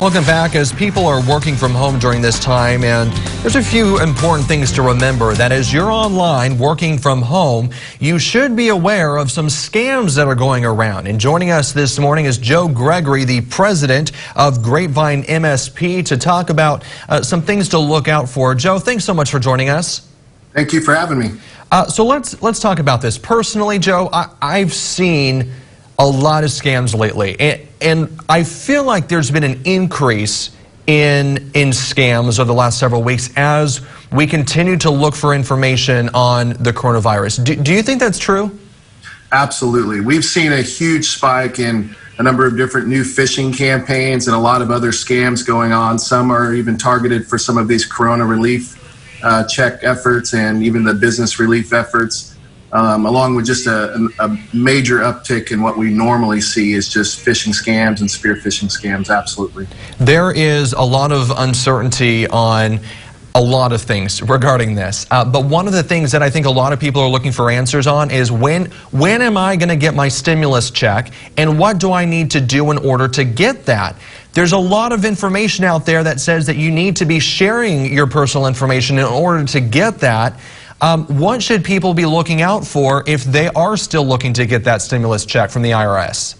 Welcome back. As people are working from home during this time, and there's a few important things to remember. That as you're online working from home, you should be aware of some scams that are going around. And joining us this morning is Joe Gregory, the president of Grapevine MSP, to talk about some things to look out for. Joe, thanks so much for joining us. Thank you for having me. So let's talk about this. Personally, Joe, I've seen a lot of scams lately, and I feel like there's been an increase in scams over the last several weeks as we continue to look for information on the coronavirus. Do you think that's true? Absolutely. We've seen a huge spike in a number of different new phishing campaigns and a lot of other scams going on. Some are even targeted for some of these corona relief check efforts and even the business relief efforts. Along with just a major uptick in what we normally see is just phishing scams and spear phishing scams. Absolutely. There is a lot of uncertainty on a lot of things regarding this. But one of the things that I think a lot of people are looking for answers on is when am I going to get my stimulus check, and what do I need to do in order to get that? There's a lot of information out there that says that you need to be sharing your personal information in order to get that. What should people be looking out for if they are still looking to get that stimulus check from the IRS?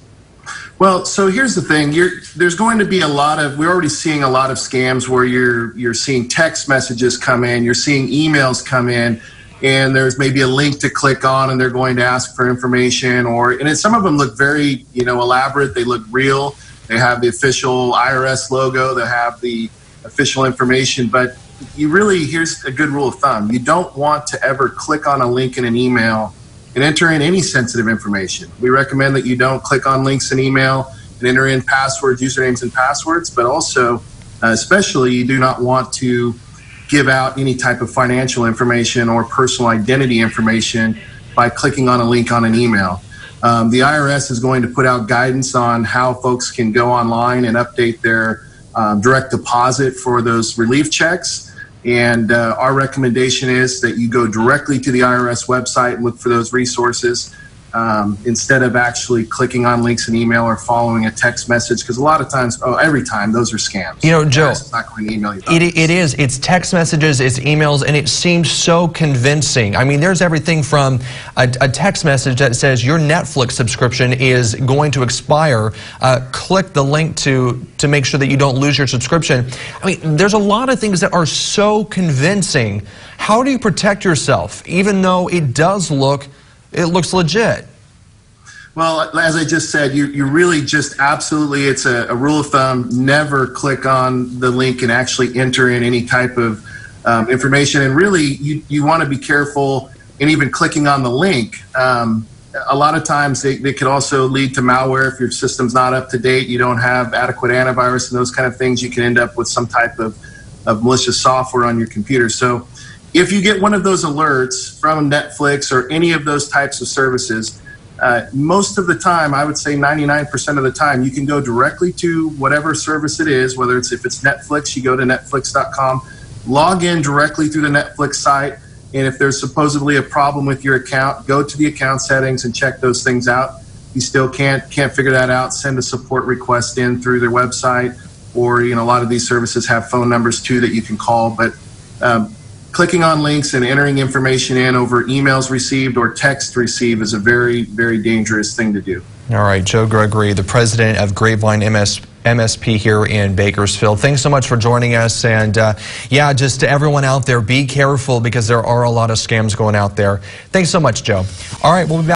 Well, so here's the thing. There's going to be we're already seeing a lot of scams where you're seeing text messages come in, you're seeing emails come in, and there's maybe a link to click on and they're going to ask for information, and some of them look very, elaborate. They look real. They have the official IRS logo, they have the official information, but here's a good rule of thumb. You don't want to ever click on a link in an email and enter in any sensitive information. We recommend that you don't click on links in email and enter in passwords, usernames and passwords, but also, especially, you do not want to give out any type of financial information or personal identity information by clicking on a link on an email. The IRS is going to put out guidance on how folks can go online and update their direct deposit for those relief checks. And our recommendation is that you go directly to the IRS website and look for those resources instead of actually clicking on links in email or following a text message, because a lot of times, every time, those are scams. Joe, it's not going to email you. It is. It's text messages, it's emails, and it seems so convincing. I mean, there's everything from a text message that says your Netflix subscription is going to expire. Click the link to make sure that you don't lose your subscription. I mean, there's a lot of things that are so convincing. How do you protect yourself, even though it looks legit? Well, as I just said, you really just absolutely, it's a rule of thumb, never click on the link and actually enter in any type of information. And really, you want to be careful in even clicking on the link. A lot of times they could also lead to malware. If your system's not up to date, you don't have adequate antivirus and those kind of things, you can end up with some type of malicious software on your computer. So if you get one of those alerts from Netflix or any of those types of services, most of the time, I would say 99% of the time, you can go directly to whatever service it is, whether if it's Netflix, you go to netflix.com, log in directly through the Netflix site, and if there's supposedly a problem with your account, go to the account settings and check those things out. You still can't figure that out, send a support request in through their website, or a lot of these services have phone numbers too that you can call, but clicking on links and entering information in over emails received or text received is a very, very dangerous thing to do. All right, Joe Gregory, the president of Grapevine MSP here in Bakersfield. Thanks so much for joining us. And yeah, just to everyone out there, be careful because there are a lot of scams going out there. Thanks so much, Joe. All right, we'll be back.